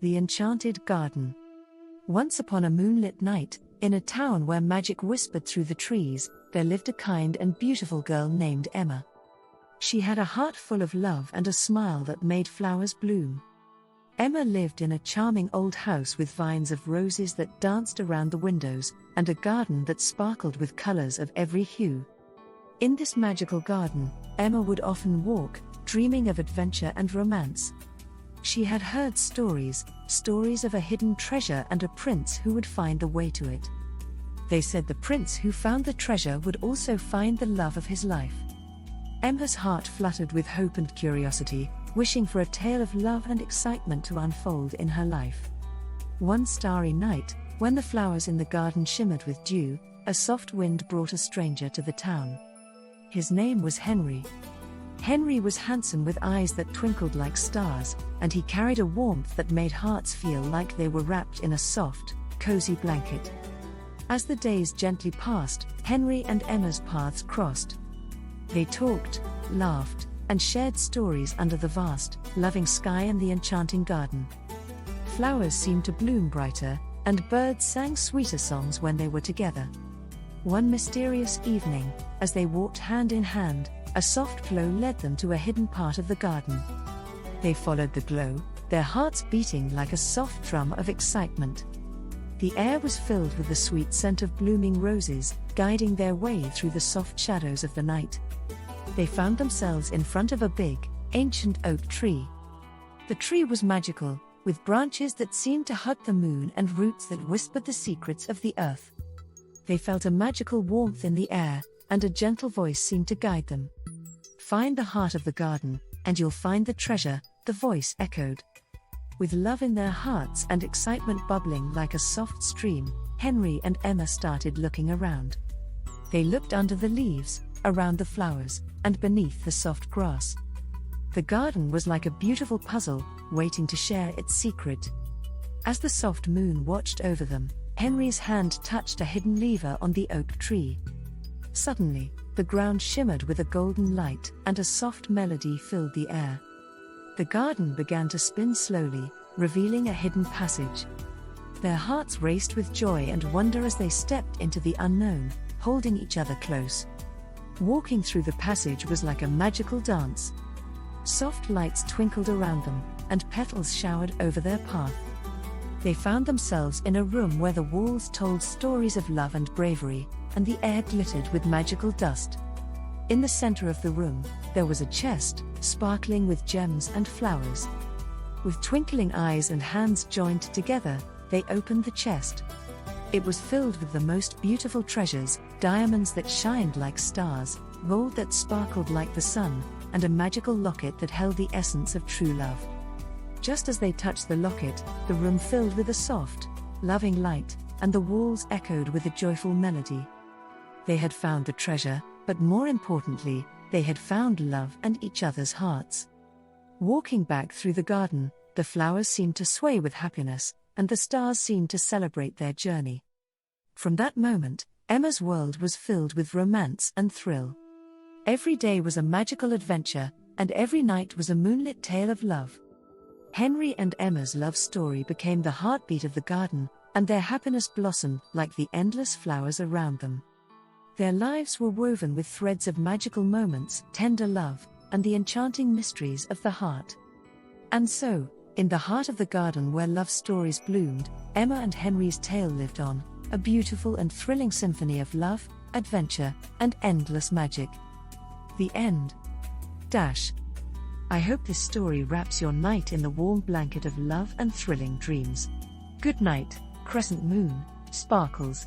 The Enchanted Garden. Once upon a moonlit night, in a town where magic whispered through the trees, there lived a kind and beautiful girl named Emma. She had a heart full of love and a smile that made flowers bloom. Emma lived in a charming old house with vines of roses that danced around the windows, and a garden that sparkled with colors of every hue. In this magical garden, Emma would often walk, dreaming of adventure and romance. She had heard stories of a hidden treasure and a prince who would find the way to it. They said the prince who found the treasure would also find the love of his life. Emma's heart fluttered with hope and curiosity, wishing for a tale of love and excitement to unfold in her life. One starry night, when the flowers in the garden shimmered with dew, a soft wind brought a stranger to the town. His name was Henry. Henry was handsome with eyes that twinkled like stars, and he carried a warmth that made hearts feel like they were wrapped in a soft, cozy blanket. As the days gently passed, Henry and Emma's paths crossed. They talked, laughed, and shared stories under the vast, loving sky and the enchanting garden. Flowers seemed to bloom brighter, and birds sang sweeter songs when they were together. One mysterious evening, as they walked hand in hand, a soft glow led them to a hidden part of the garden. They followed the glow, their hearts beating like a soft drum of excitement. The air was filled with the sweet scent of blooming roses, guiding their way through the soft shadows of the night. They found themselves in front of a big, ancient oak tree. The tree was magical, with branches that seemed to hug the moon and roots that whispered the secrets of the earth. They felt a magical warmth in the air, and a gentle voice seemed to guide them. "Find the heart of the garden, and you'll find the treasure," the voice echoed. With love in their hearts and excitement bubbling like a soft stream, Henry and Emma started looking around. They looked under the leaves, around the flowers, and beneath the soft grass. The garden was like a beautiful puzzle, waiting to share its secret. As the soft moon watched over them, Henry's hand touched a hidden lever on the oak tree. Suddenly, the ground shimmered with a golden light, and a soft melody filled the air. The garden began to spin slowly, revealing a hidden passage. Their hearts raced with joy and wonder as they stepped into the unknown, holding each other close. Walking through the passage was like a magical dance. Soft lights twinkled around them, and petals showered over their path. They found themselves in a room where the walls told stories of love and bravery, and the air glittered with magical dust. In the center of the room, there was a chest, sparkling with gems and flowers. With twinkling eyes and hands joined together, they opened the chest. It was filled with the most beautiful treasures, diamonds that shined like stars, gold that sparkled like the sun, and a magical locket that held the essence of true love. Just as they touched the locket, the room filled with a soft, loving light, and the walls echoed with a joyful melody. They had found the treasure, but more importantly, they had found love and each other's hearts. Walking back through the garden, the flowers seemed to sway with happiness, and the stars seemed to celebrate their journey. From that moment, Emma's world was filled with romance and thrill. Every day was a magical adventure, and every night was a moonlit tale of love. Henry and Emma's love story became the heartbeat of the garden, and their happiness blossomed like the endless flowers around them. Their lives were woven with threads of magical moments, tender love, and the enchanting mysteries of the heart. And so, in the heart of the garden where love stories bloomed, Emma and Henry's tale lived on, a beautiful and thrilling symphony of love, adventure, and endless magic. The end. I hope this story wraps your night in the warm blanket of love and thrilling dreams. Good night, crescent moon, sparkles.